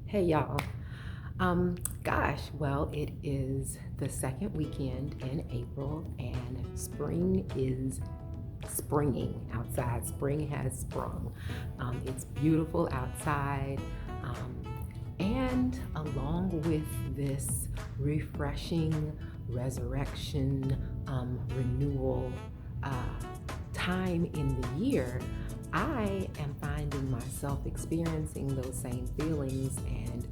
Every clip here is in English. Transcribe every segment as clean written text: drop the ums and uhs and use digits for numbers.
Hey y'all. Well, it is the second weekend in April and spring is springing outside. Spring has sprung. It's beautiful outside. And along with this refreshing resurrection, renewal uh, time in the year, I am finding myself experiencing those same feelings and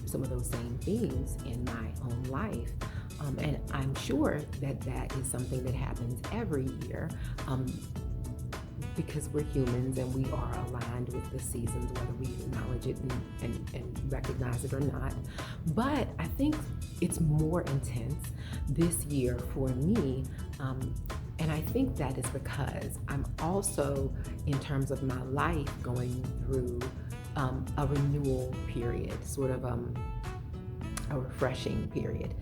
some of those same themes in my own life. And I'm sure that that is something that happens every year. Because we're humans and we are aligned with the seasons, whether we acknowledge it and recognize it or not. But I think it's more intense this year for me. And I think that is because I'm also, in terms of my life, going through a renewal period, sort of a refreshing period.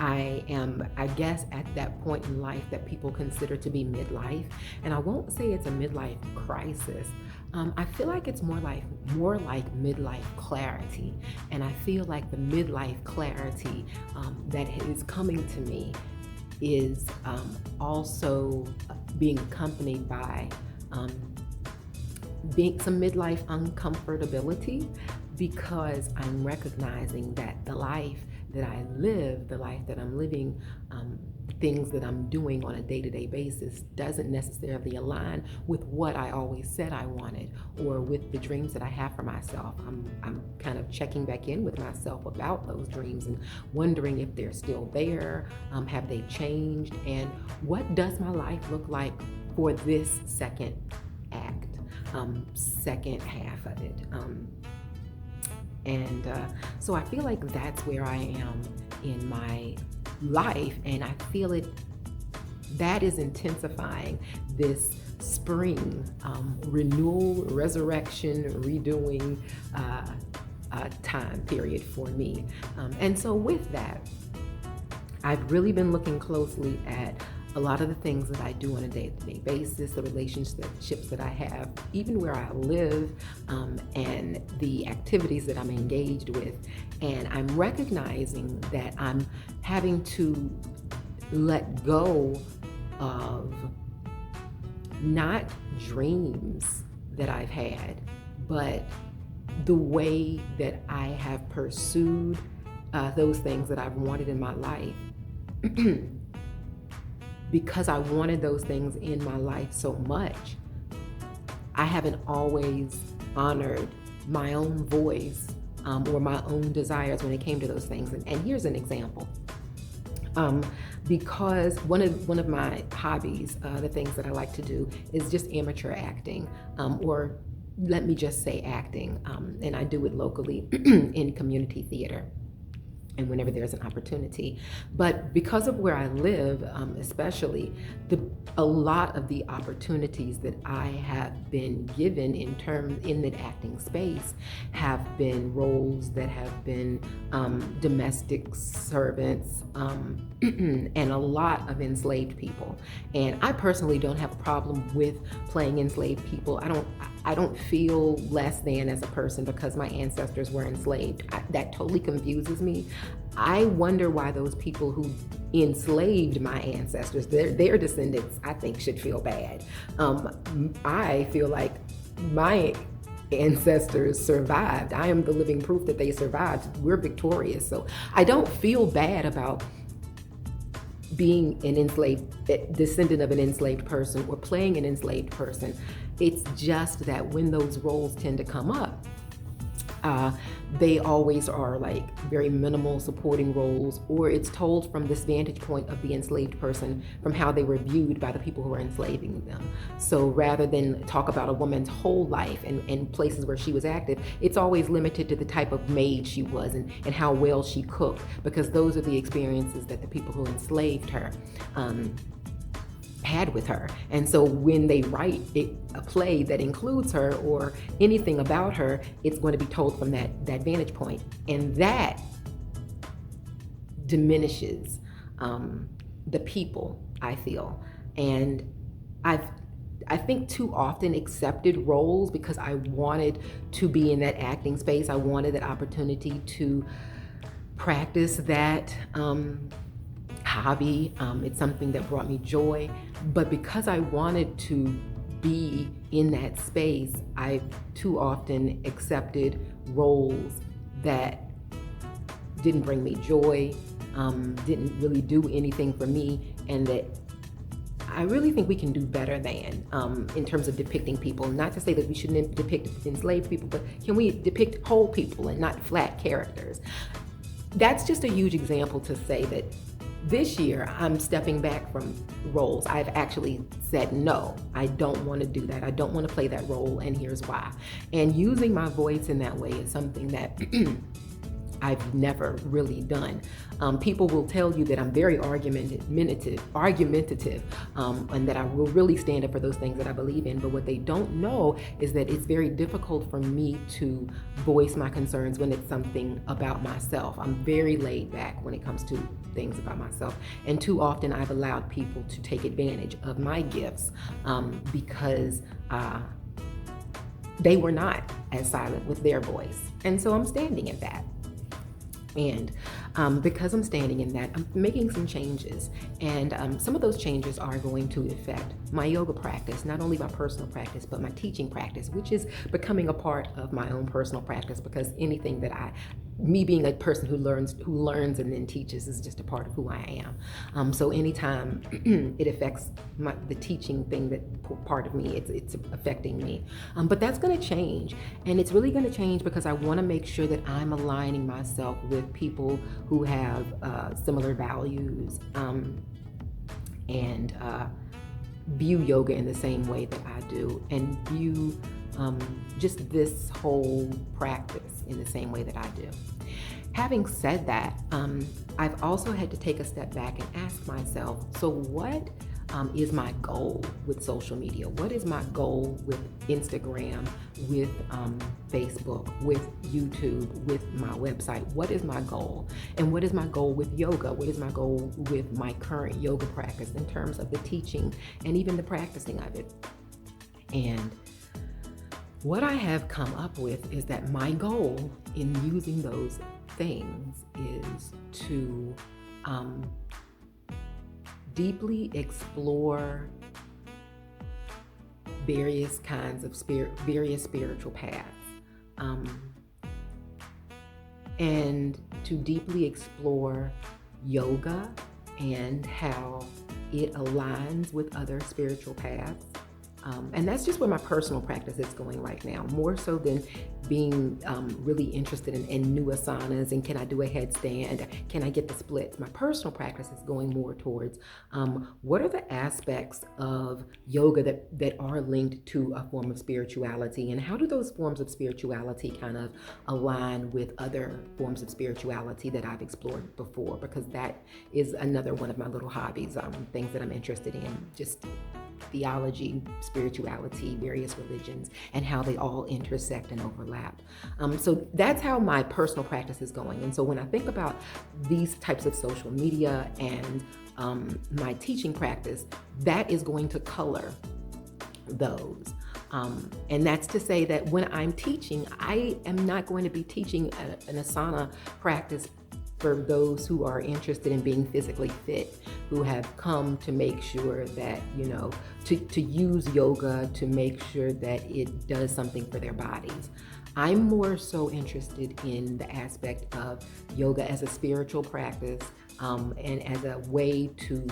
I am, I guess, at that point in life that people consider to be midlife. And I won't say it's a midlife crisis. I feel like it's more like midlife clarity. And I feel like the midlife clarity that is coming to me is also being accompanied by being some midlife uncomfortability, because I'm recognizing that the life that I live, the life that I'm living, things that I'm doing on a day-to-day basis doesn't necessarily align with what I always said I wanted or with the dreams that I have for myself. I'm kind of checking back in with myself about those dreams and wondering if they're still there, have they changed, and what does my life look like for this second act, second half of it. And so I feel like that's where I am in my life, and I feel it that is intensifying this spring renewal, resurrection, redoing time period for me. And so with that, I've really been looking closely at a lot of the things that I do on a day-to-day basis, the relationships that I have, even where I live, and the activities that I'm engaged with. And I'm recognizing that I'm having to let go of not dreams that I've had, but the way that I have pursued those things that I've wanted in my life. Because I wanted those things in my life so much, I haven't always honored my own voice or my own desires when it came to those things. And here's an example. Because one of my hobbies, the things that I like to do, is just amateur acting, or let me just say acting, and I do it locally in community theater and whenever there's an opportunity. But because of where I live, especially, a lot of the opportunities that I have been given in the acting space have been roles that have been domestic servants, and a lot of enslaved people. And I personally don't have a problem with playing enslaved people. I don't feel less than as a person because my ancestors were enslaved. That totally confuses me. I wonder why those people who enslaved my ancestors, their descendants, I think, should feel bad. I feel like my ancestors survived. I am the living proof that they survived. We're victorious. So I don't feel bad about being an enslaved descendant of an enslaved person or playing an enslaved person. It's just that when those roles tend to come up, they always are like very minimal supporting roles, or it's told from this vantage point of the enslaved person, from how they were viewed by the people who are enslaving them. So rather than talk about a woman's whole life and places where she was active, it's always limited to the type of maid she was and how well she cooked, because those are the experiences that the people who enslaved her had with her. And so when they write a play that includes her or anything about her, it's going to be told from that vantage point. And that diminishes the people, I feel. And I've I think too often accepted roles because I wanted to be in that acting space. I wanted that opportunity to practice that hobby. It's something that brought me joy. But because I wanted to be in that space, I too often accepted roles that didn't bring me joy, didn't really do anything for me, and that I really think we can do better than in terms of depicting people. Not to say that we shouldn't depict enslaved people, but can we depict whole people and not flat characters? That's just a huge example to say that this year I'm stepping back from roles. I've actually said, no, I don't want to do that. I don't want to play that role, and here's why. And using my voice in that way is something that I've never really done. People will tell you that I'm very argumentative, and that I will really stand up for those things that I believe in. But what they don't know is that it's very difficult for me to voice my concerns when it's something about myself. I'm very laid back when it comes to things about myself. And too often I've allowed people to take advantage of my gifts because they were not as silent with their voice. And so I'm standing in that. And because I'm standing in that, I'm making some changes. And some of those changes are going to affect my yoga practice, not only my personal practice, but my teaching practice, which is becoming a part of my own personal practice, because anything that me being a person who learns and then teaches is just a part of who I am. So anytime it affects the teaching thing, that part of me, it's affecting me. But that's going to change, and it's really going to change because I want to make sure that I'm aligning myself with people who have similar values and view yoga in the same way that I do, and view just this whole practice in the same way that I do. Having said that, I've also had to take a step back and ask myself, so what is my goal with social media? What is my goal with Instagram, with Facebook, with YouTube, with my website? What is my goal? And what is my goal with yoga? What is my goal with my current yoga practice in terms of the teaching and even the practicing of it? And what I have come up with is that my goal in using those things is to deeply explore various kinds of various spiritual paths, and to deeply explore yoga and how it aligns with other spiritual paths. And that's just where my personal practice is going right now, more so than being really interested in new asanas and can I do a headstand, can I get the splits. My personal practice is going more towards what are the aspects of yoga that are linked to a form of spirituality, and how do those forms of spirituality kind of align with other forms of spirituality that I've explored before, because that is another one of my little hobbies, things that I'm interested in, just theology, spirituality, various religions, and how they all intersect and overlap. So that's how my personal practice is going. And so when I think about these types of social media and my teaching practice, that is going to color those. And that's to say that when I'm teaching, I am not going to be teaching an asana practice for those who are interested in being physically fit, who have come to make sure that, to use yoga to make sure that it does something for their bodies. I'm more so interested in the aspect of yoga as a spiritual practice, and as a way to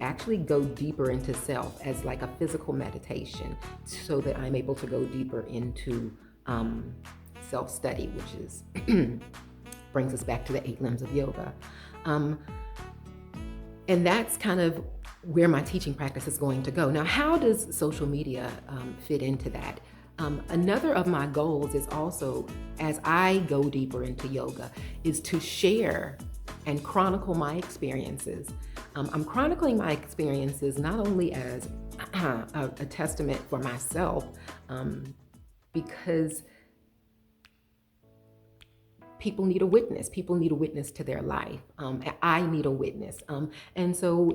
actually go deeper into self, as like a physical meditation, so that I'm able to go deeper into self-study, which is brings us back to the 8 limbs of yoga. And that's kind of where my teaching practice is going to go. Now, how does social media fit into that? Another of my goals is also, as I go deeper into yoga, is to share and chronicle my experiences. I'm chronicling my experiences not only as a testament for myself, because people need a witness. People need a witness to their life. I need a witness. And so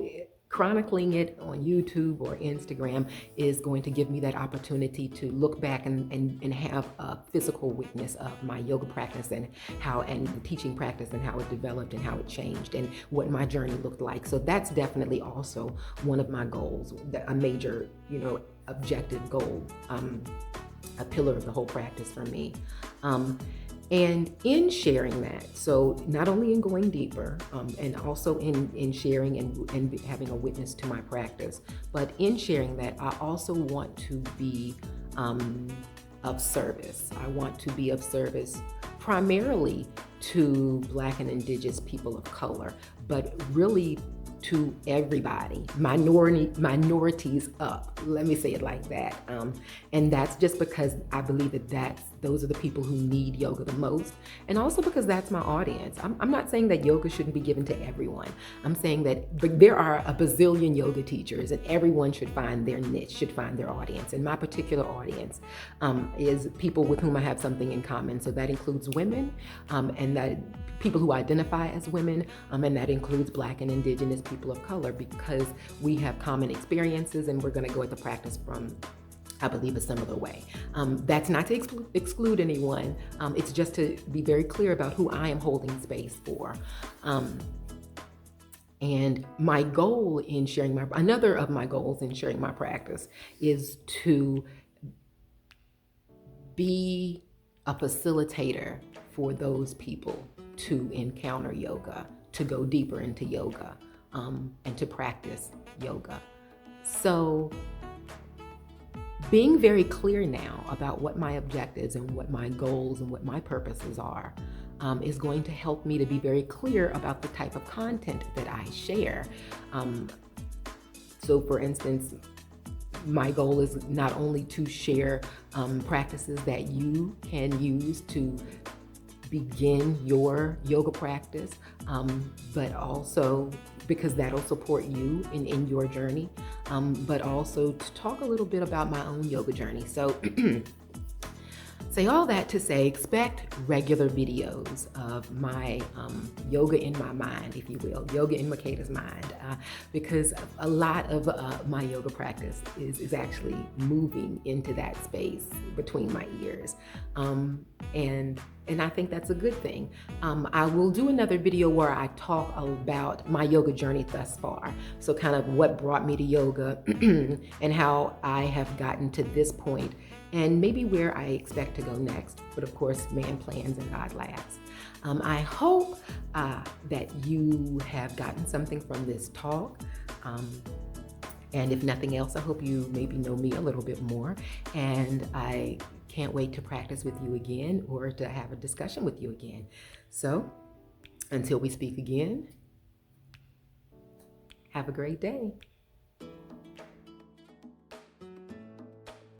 chronicling it on YouTube or Instagram is going to give me that opportunity to look back and have a physical witness of my yoga practice and the teaching practice and how it developed and how it changed and what my journey looked like. So that's definitely also one of my goals, a major, objective goal, a pillar of the whole practice for me. And in sharing that, so not only in going deeper, and also in sharing and having a witness to my practice, but in sharing that, I also want to be of service. I want to be of service primarily to Black and Indigenous people of color, but really to everybody, minorities up. Let me say it like that. And that's just because I believe that those are the people who need yoga the most. And also because that's my audience. I'm not saying that yoga shouldn't be given to everyone. I'm saying that there are a bazillion yoga teachers and everyone should find their niche, should find their audience. And my particular audience is people with whom I have something in common. So that includes women, and that people who identify as women, and that includes Black and Indigenous people of color, because we have common experiences and we're going to go at the practice from, I believe, a similar way. That's not to exclude anyone. It's just to be very clear about who I am holding space for. And my goal in sharing another of my goals in sharing my practice is to be a facilitator for those people to encounter yoga, to go deeper into yoga, and to practice yoga. So being very clear now about what my objectives and what my goals and what my purposes are is going to help me to be very clear about the type of content that I share. So for instance, my goal is not only to share practices that you can use to begin your yoga practice, but also because that'll support you in your journey, but also to talk a little bit about my own yoga journey. So say all that to say, expect regular videos of my yoga in my mind, if you will, yoga in Makeda's mind, because a lot of my yoga practice is actually moving into that space between my ears. And I think that's a good thing. I will do another video where I talk about my yoga journey thus far. So kind of what brought me to yoga and how I have gotten to this point, and maybe where I expect to go next. But of course, man plans and God laughs. I hope that you have gotten something from this talk. And if nothing else, I hope you maybe know me a little bit more. And I can't wait to practice with you again or to have a discussion with you again. So until we speak again, have a great day.